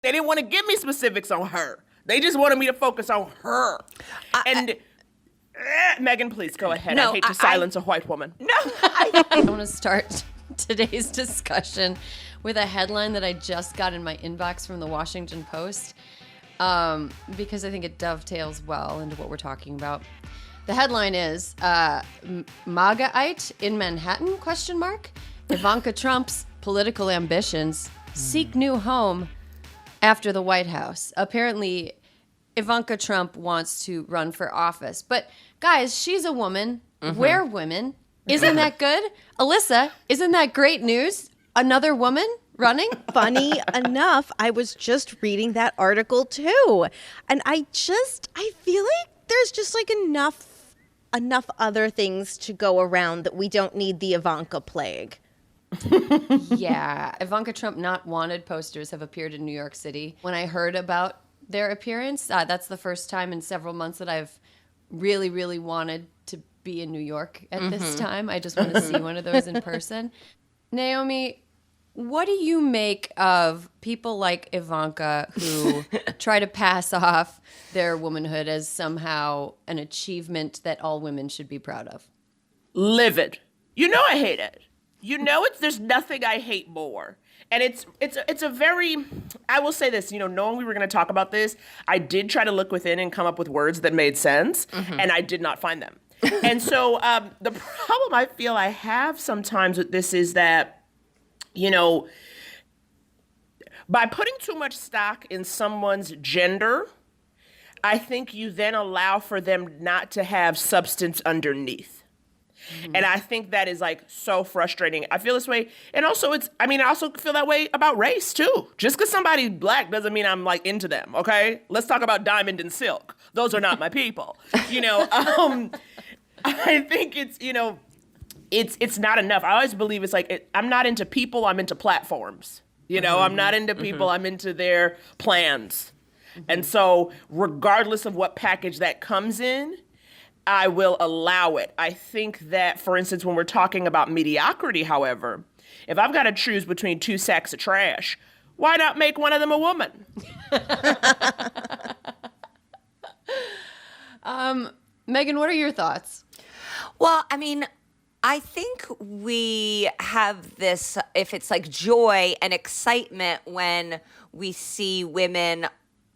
They didn't want to give me specifics on her. They just wanted me to focus on her. Megan, please go ahead. No, I hate to silence a white woman. No, I want to start today's discussion with a headline that I just got in my inbox from the Washington Post, because I think it dovetails well into what we're talking about. The headline is MAGAite in Manhattan, ? Ivanka Trump's political ambitions seek new home after the White House. Apparently, Ivanka Trump wants to run for office. But guys, she's a woman. We're women. Isn't that good? Alyssa, isn't that great news? Another woman running? Funny enough, I was just reading that article too. And I feel like there's just like enough other things to go around that we don't need the Ivanka plague. Yeah. Ivanka Trump not wanted posters have appeared in New York City. When I heard about their appearance, that's the first time in several months that I've really, really wanted to be in New York at this time. I just want to see one of those in person. Naomi, what do you make of people like Ivanka who try to pass off their womanhood as somehow an achievement that all women should be proud of? Livid. You know I hate it. You know there's nothing I hate more. And it's a very, I will say this, knowing we were going to talk about this, I did try to look within and come up with words that made sense, and I did not find them. And so the problem I feel I have sometimes with this is that, by putting too much stock in someone's gender, I think you then allow for them not to have substance underneath. And I think that is like so frustrating. I feel this way. And also I also feel that way about race too. Just because somebody's black doesn't mean I'm like into them. Okay. Let's talk about Diamond and Silk. Those are not my people. I think it's not enough. I always believe it's like, I'm not into people. I'm into platforms. I'm not into people. I'm into their plans. And so regardless of what package that comes in, I will allow it. I think that, for instance, when we're talking about mediocrity, however, if I've got to choose between two sacks of trash, why not make one of them a woman? Megan, what are your thoughts? Well, I think we have this, if it's like joy and excitement when we see women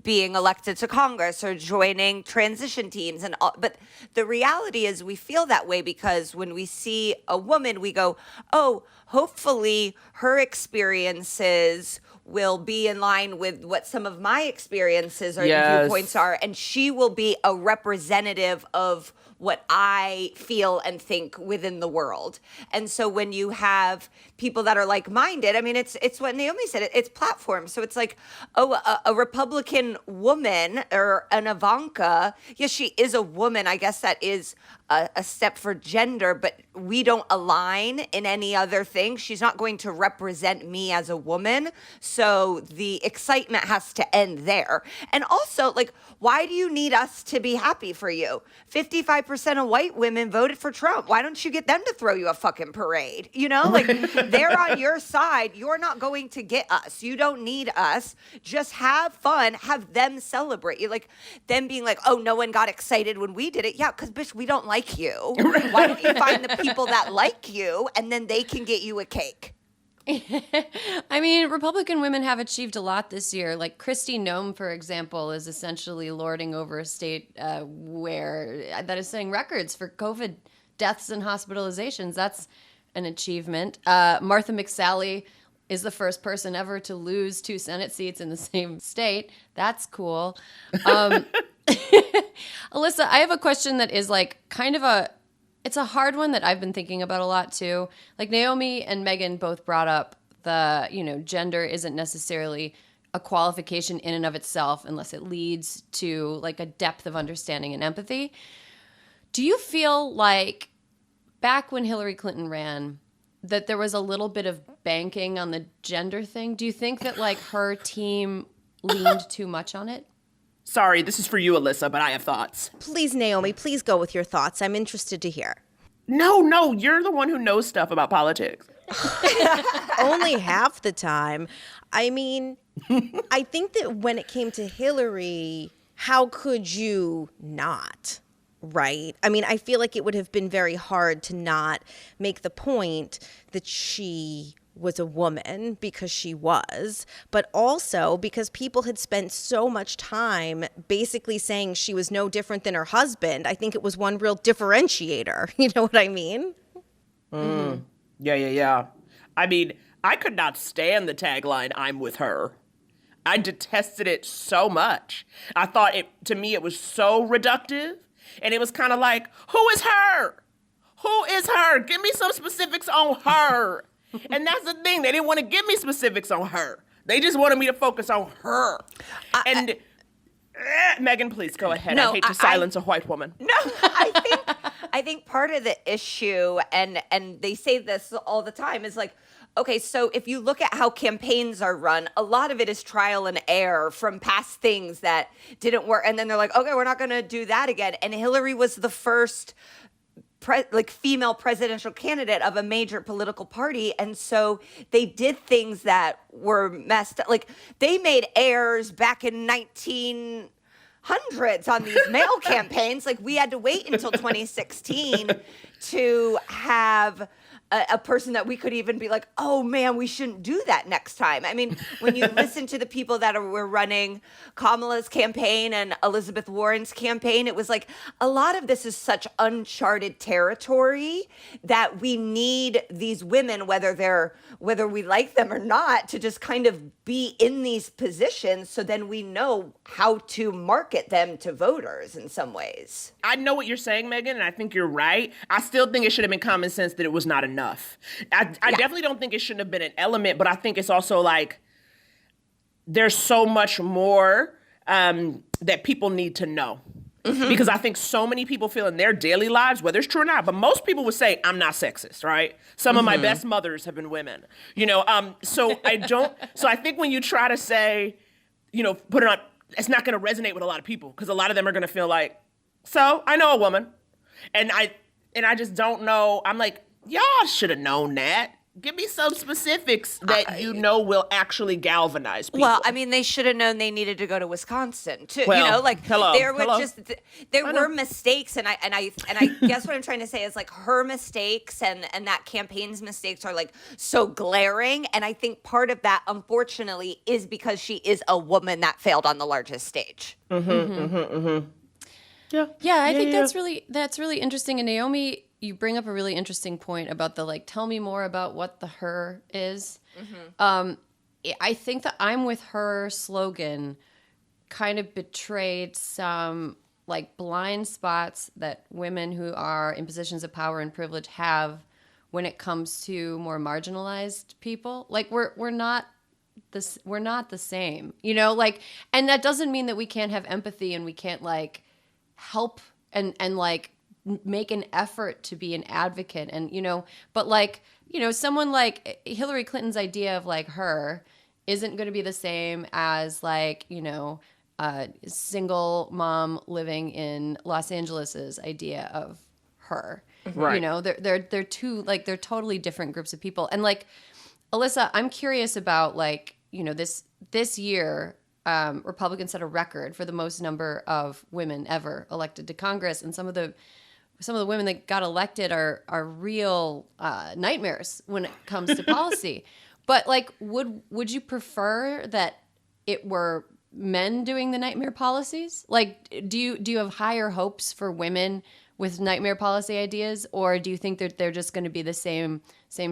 being elected to Congress or joining transition teams and all. But the reality is we feel that way because when we see a woman, we go, oh, hopefully her experiences will be in line with what some of my experiences or viewpoints are, and she will be a representative of what I feel and think within the world. And so when you have people that are like-minded, it's what Naomi said, it's platforms. So it's like, a Republican woman or an Ivanka, yes, she is a woman. I guess that is a step for gender, but we don't align in any other thing. She's not going to represent me as a woman. So the excitement has to end there. And also, why do you need us to be happy for you? 55% of white women voted for Trump. Why don't you get them to throw you a fucking parade? They're on your side. You're not going to get us. You don't need us. Just have fun. Have them celebrate you. Them being like, oh, no one got excited when we did it. Yeah, because, bitch, we don't like you. Why don't you find the people that like you and then they can get you a cake? Republican women have achieved a lot this year. Like Kristi Noem, for example, is essentially lording over a state that is setting records for COVID deaths and hospitalizations. That's an achievement. Martha McSally is the first person ever to lose 2 Senate seats in the same state. That's cool. Alyssa, I have a question that is it's a hard one that I've been thinking about a lot too. Like Naomi and Megan both brought up gender isn't necessarily a qualification in and of itself unless it leads to a depth of understanding and empathy. Do you feel like back when Hillary Clinton ran that there was a little bit of banking on the gender thing? Do you think that her team leaned too much on it? Sorry, this is for you, Alyssa, but I have thoughts. Please, Naomi, please go with your thoughts. I'm interested to hear. No, you're the one who knows stuff about politics. Only half the time. I think that when it came to Hillary, how could you not? Right? I mean, I feel like it would have been very hard to not make the point that she was a woman, because she was, but also because people had spent so much time basically saying she was no different than her husband. I think it was one real differentiator. You know what I mean? Yeah. I mean, I could not stand the tagline, "I'm with her." I detested it so much. I thought to me, it was so reductive. And it was kind of like, who is her? Who is her? Give me some specifics on her. And that's the thing. They didn't want to give me specifics on her. They just wanted me to focus on her. Megan, please go ahead. No, I hate to silence a white woman. No, I think part of the issue, and they say this all the time, is like, okay, so if you look at how campaigns are run, a lot of it is trial and error from past things that didn't work. And then they're like, okay, we're not going to do that again. And Hillary was the first female presidential candidate of a major political party. And so they did things that were messed up. Like, they made errors back in 1900s on these mail campaigns. Like, we had to wait until 2016 to have a person that we could even be like, oh man, we shouldn't do that next time. I mean, when you listen to the people that were running Kamala's campaign and Elizabeth Warren's campaign, it was like, a lot of this is such uncharted territory that we need these women, whether we like them or not, to just kind of be in these positions, so then we know how to market them to voters in some ways. I know what you're saying, Megan, and I think you're right. I still think it should have been common sense that it was not enough. I definitely don't think it shouldn't have been an element, but I think it's also like there's so much more that people need to know. Mm-hmm. Because I think so many people feel in their daily lives, whether it's true or not, but most people would say, I'm not sexist, right? Some of my best mothers have been women, so I think when you try to say, put it on, it's not going to resonate with a lot of people, because a lot of them are going to feel like, so I know a woman, and I just don't know. I'm like, y'all should have known that. Give me some specifics that will actually galvanize people. Well, I mean, they should have known they needed to go to Wisconsin too. Well, there were mistakes, and I guess what I'm trying to say is, like, her mistakes and that campaign's mistakes are like so glaring, and I think part of that, unfortunately, is because she is a woman that failed on the largest stage. Yeah, I think that's really interesting. And Naomi, you bring up a really interesting point about the, like, tell me more about what the her is. Mm-hmm. I think the I'm with her slogan kind of betrayed some, like, blind spots that women who are in positions of power and privilege have when it comes to more marginalized people. Like, we're not the same, and that doesn't mean that we can't have empathy and we can't, like, help and like make an effort to be an advocate, and but, like, someone like Hillary Clinton's idea of, like, her isn't going to be the same as, like, a single mom living in Los Angeles's idea of her. Right. They're two, like, they're totally different groups of people. And, like, Alyssa, I'm curious about, like, this year, Republicans set a record for the most number of women ever elected to Congress, and some of the women that got elected are real nightmares when it comes to policy. But, like, would you prefer that it were men doing the nightmare policies? Like, do you have higher hopes for women with nightmare policy ideas, or do you think that they're just going to be the same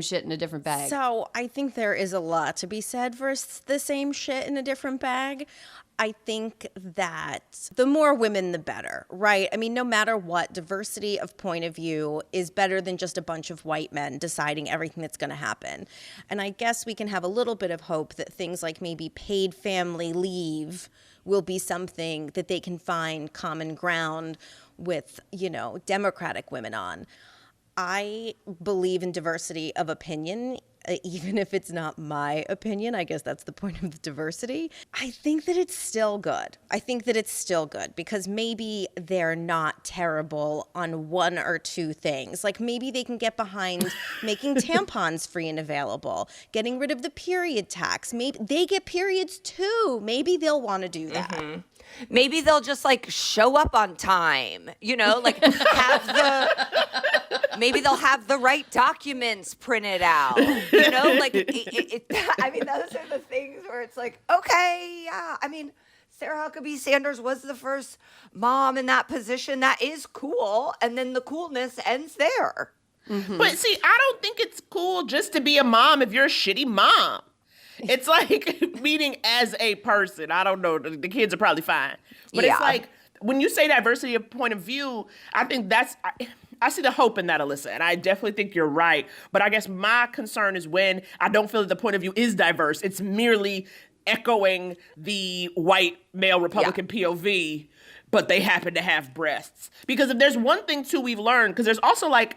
shit in a different bag? So I think there is a lot to be said for the same shit in a different bag. I think that the more women, the better, right? I mean, no matter what, diversity of point of view is better than just a bunch of white men deciding everything that's going to happen. And I guess we can have a little bit of hope that things like maybe paid family leave will be something that they can find common ground with, Democratic women on. I believe in diversity of opinion, even if it's not my opinion. I guess that's the point of the diversity. I think that it's still good. Because maybe they're not terrible on one or two things. Like maybe they can get behind making tampons free and available, getting rid of the period tax. Maybe they get periods too. Maybe they'll want to do that. Mm-hmm. Maybe they'll just like show up on time, like maybe they'll have the right documents printed out, like I mean, those are the things where it's like, okay, yeah. I mean, Sarah Huckabee Sanders was the first mom in that position. That is cool. And then the coolness ends there. Mm-hmm. But see, I don't think it's cool just to be a mom if you're a shitty mom. It's like meaning as a person. I don't know. The kids are probably fine. But It's like when you say diversity of point of view, I think I see the hope in that, Alyssa. And I definitely think you're right. But I guess my concern is when I don't feel that the point of view is diverse. It's merely echoing the white male Republican POV, but they happen to have breasts. Because if there's one thing, too, we've learned, because there's also like,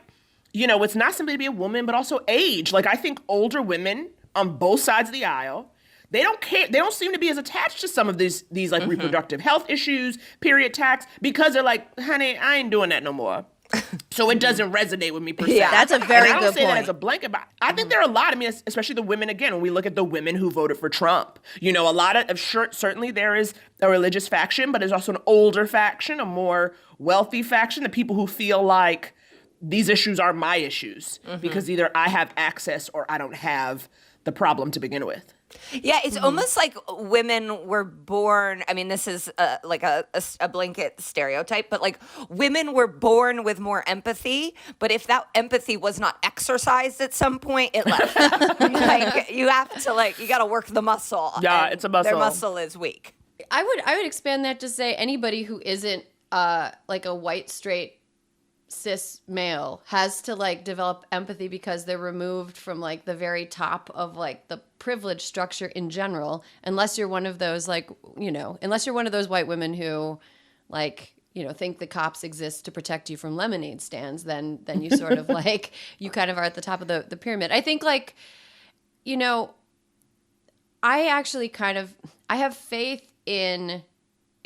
it's not simply to be a woman, but also age. Like I think older women on both sides of the aisle, they don't care. They don't seem to be as attached to some of these like reproductive health issues, period tax, because they're like, honey, I ain't doing that no more. So it doesn't resonate with me per se. Yeah, that's a very good point. I don't say that as a blanket, but I think there are a lot. I mean, especially the women, again, when we look at the women who voted for Trump, a lot of certainly there is a religious faction, but there's also an older faction, a more wealthy faction, the people who feel like these issues are my issues because either I have access or I don't have the problem to begin with. Yeah, it's almost like women were born. I mean, this is like a blanket stereotype, but like women were born with more empathy. But if that empathy was not exercised at some point, it left. Like you have to you got to work the muscle. Yeah, it's a muscle. Their muscle is weak. I would expand that to say anybody who isn't like a white straight cis male has to like develop empathy because they're removed from like the very top of like the privilege structure in general, unless you're one of those unless you're one of those white women who like think the cops exist to protect you from lemonade stands, then you sort of like you kind of are at the top of the pyramid. I think like I actually I have faith in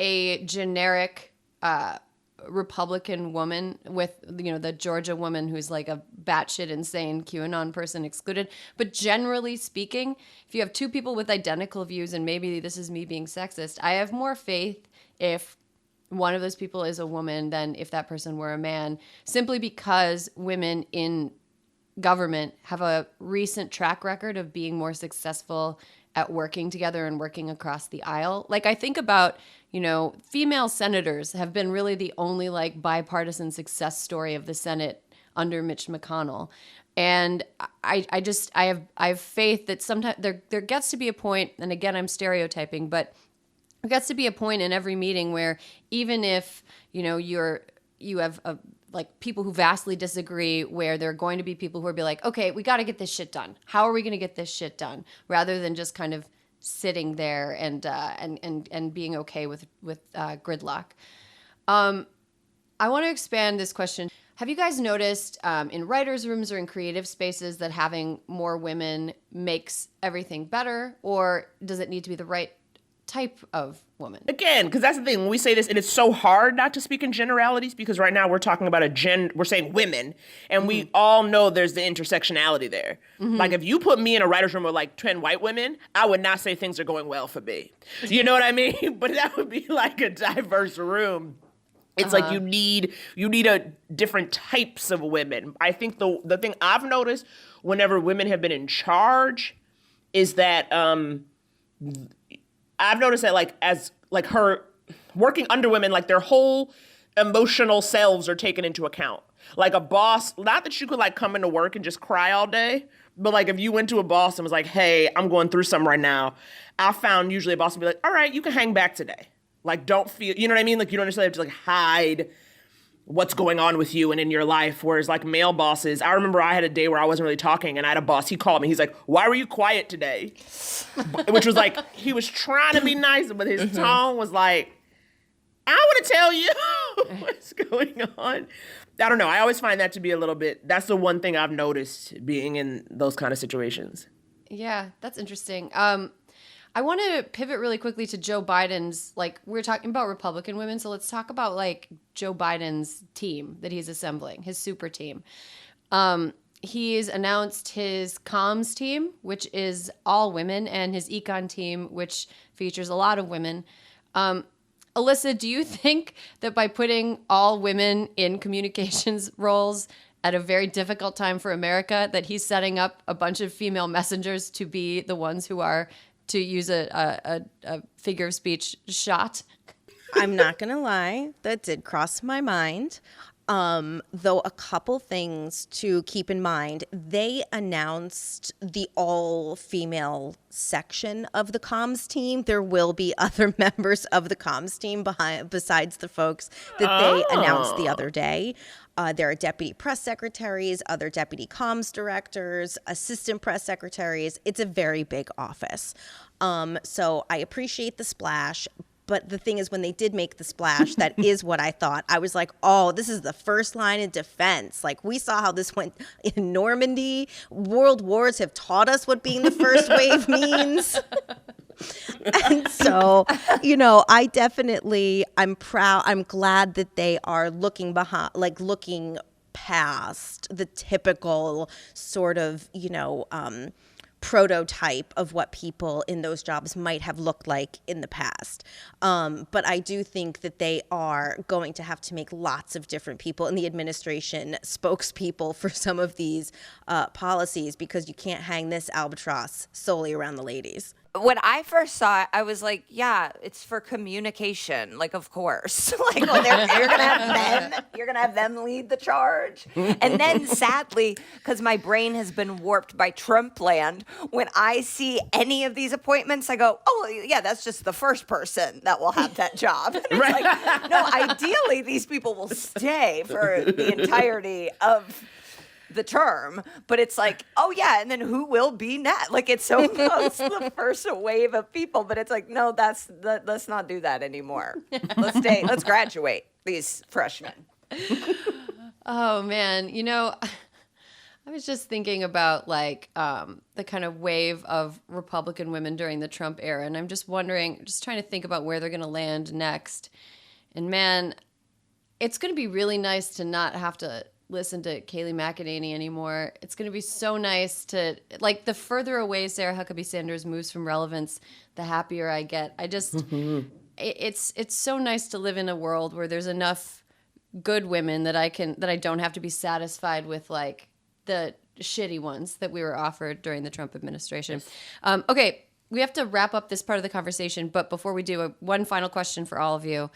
a generic Republican woman with, the Georgia woman who's like a batshit insane QAnon person excluded. But generally speaking, if you have two people with identical views, and maybe this is me being sexist, I have more faith if one of those people is a woman than if that person were a man, simply because women in government have a recent track record of being more successful at working together and working across the aisle. Like I think about, female senators have been really the only like bipartisan success story of the Senate under Mitch McConnell. And I have faith that sometimes there gets to be a point, and again, I'm stereotyping, but there gets to be a point in every meeting where even if, you have like people who vastly disagree, where there are going to be people who will be like, okay, we got to get this shit done. How are we going to get this shit done? Rather than just kind of sitting there and being okay with gridlock. I want to expand this question. Have you guys noticed in writers' rooms or in creative spaces that having more women makes everything better, or does it need to be the right type of woman? Again, because that's the thing, when we say this, and it's so hard not to speak in generalities, because right now we're talking about we're saying women, and we all know there's the intersectionality there. Like if you put me in a writer's room with like 10 white women, I would not say things are going well for me. You know what I mean? But that would be like a diverse room. It's like you need a different types of women. I think the thing I've noticed whenever women have been in charge is that I've noticed that like as like her working under women, like their whole emotional selves are taken into account. Like a boss, not that you could like come into work and just cry all day, but like if you went to a boss and was like, hey, I'm going through something right now, I found usually a boss would be like, all right, you can hang back today. Like don't feel, you know what I mean? Like you don't necessarily have to like hide what's going on with you and in your life. Whereas like male bosses, I remember I had a day where I wasn't really talking and I had a boss, he called me. He's like, why were you quiet today? Which was like, he was trying to be nice, but his tone was like, I want to tell you. what's going on. I don't know. I always find that to be a little bit, that's the one thing I've noticed being in those kind of situations. Yeah, that's interesting. I want to pivot really quickly to Joe Biden's, like, we're talking about Republican women, so let's talk about, like, Joe Biden's team that he's assembling, his super team. He's announced his comms team, which is all women, and his econ team, which features a lot of women. Alyssa, do you think that by putting all women in communications roles at a very difficult time for America, that he's setting up a bunch of female messengers to be the ones who are, to use a figure of speech, shot? I'm not going to lie. That did cross my mind. Though a couple things to keep in mind. They announced the all-female section of the comms team. There will be other members of the comms team besides the folks that they announced the other day. There are deputy press secretaries, other deputy comms directors, assistant press secretaries. It's a very big office. So I appreciate the splash. But the thing is, when they did make the splash, that is what I thought. I was like, oh, this is the first line of defense. Like, we saw how this went in Normandy. World wars have taught us what being the first wave means. And so, I'm proud. I'm glad that they are looking past the typical sort of, prototype of what people in those jobs might have looked like in the past. But I do think that they are going to have to make lots of different people in the administration spokespeople for some of these policies, because you can't hang this albatross solely around the ladies. When I first saw it, I was like, yeah, it's for communication. Like, of course. Like, when you're gonna have them lead the charge. And then sadly, because my brain has been warped by Trump land, when I see any of these appointments, I go, oh yeah, that's just the first person that will have that job. And it's like, no, ideally these people will stay for the entirety of the term, but it's like, oh yeah, and then who will be next? Like, it's almost the first wave of people, but it's like, no, let's not do that anymore. Let's graduate these freshmen. Oh man, I was just thinking about the kind of wave of Republican women during the Trump era, and I'm just wondering, just trying to think about where they're going to land next. And man, it's going to be really nice to not have to listen to Kayleigh McEnany anymore. It's going to be so nice to, the further away Sarah Huckabee Sanders moves from relevance, the happier I get. I just, it's so nice to live in a world where there's enough good women that I don't have to be satisfied with the shitty ones that we were offered during the Trump administration. Okay, we have to wrap up this part of the conversation, but before we do, one final question for all of you.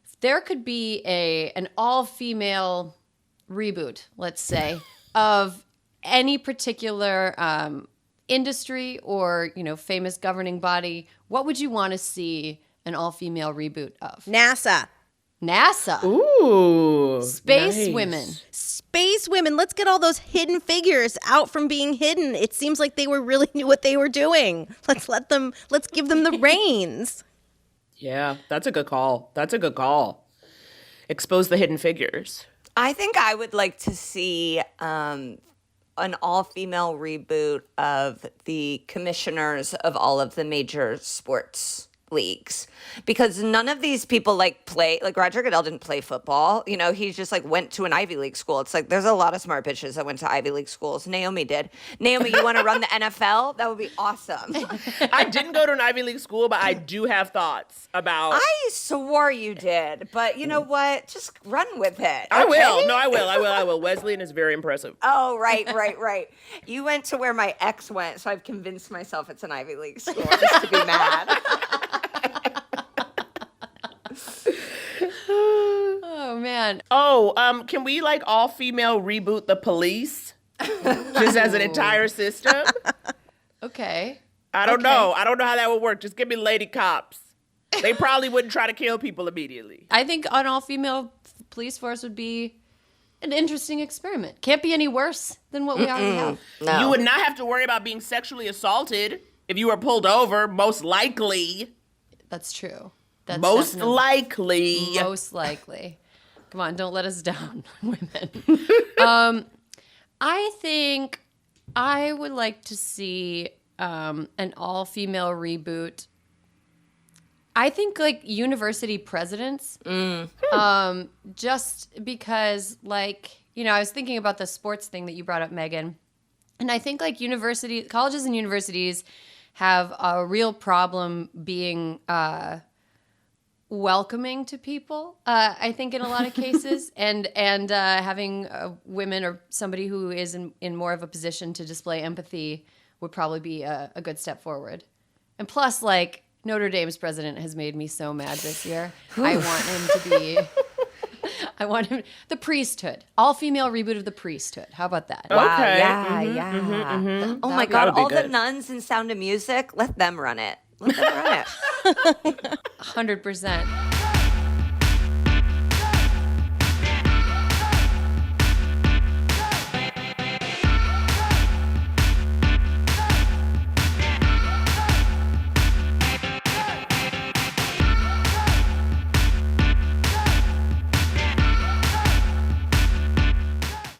If there could be an all-female reboot, let's say, of any particular industry or famous governing body, what would you want to see an all-female reboot of? NASA. Ooh, Space nice. women. Space women. Let's get all those hidden figures out from being hidden. It seems like they really knew what they were doing. Let's give them the reins. Yeah, that's a good call. Expose the hidden figures. I think I would like to see an all-female reboot of the commissioners of all of the major sports leagues, because none of these people play, Roger Goodell didn't play football. He just went to an Ivy League school. It's there's a lot of smart bitches that went to Ivy League schools. Naomi did. Naomi, you want to run the NFL? That would be awesome. I didn't go to an Ivy League school, but I do have thoughts about. I swore you did, but you know what? Just run with it. I okay? will. No, I will. Wesleyan is very impressive. Oh, right. You went to where my ex went, so I've convinced myself it's an Ivy League school just to be mad. Oh man. Oh, can we all female reboot the police? Just as an entire system? Okay. I don't know. I don't know how that would work. Just give me lady cops. They probably wouldn't try to kill people immediately. I think an all-female police force would be an interesting experiment. Can't be any worse than what we already have. No. You would not have to worry about being sexually assaulted if you were pulled over, most likely. That's true. That's Most definitely- likely. Most likely. Come on, don't let us down, women. I think I would like to see an all-female reboot. I think like university presidents, just because like, you know, I was thinking about the sports thing that you brought up, Megan. And I think like colleges and universities have a real problem being welcoming to people, I think in a lot of cases, and having women or somebody who is in more of a position to display empathy would probably be a good step forward. And plus, like, Notre Dame's president has made me so mad this year. I want him, the priesthood, all-female reboot of the priesthood. How about that? Wow, Okay. yeah. Oh my God, would be all the good. nuns in Sound of Music, let them run it. Let them run it. 100%.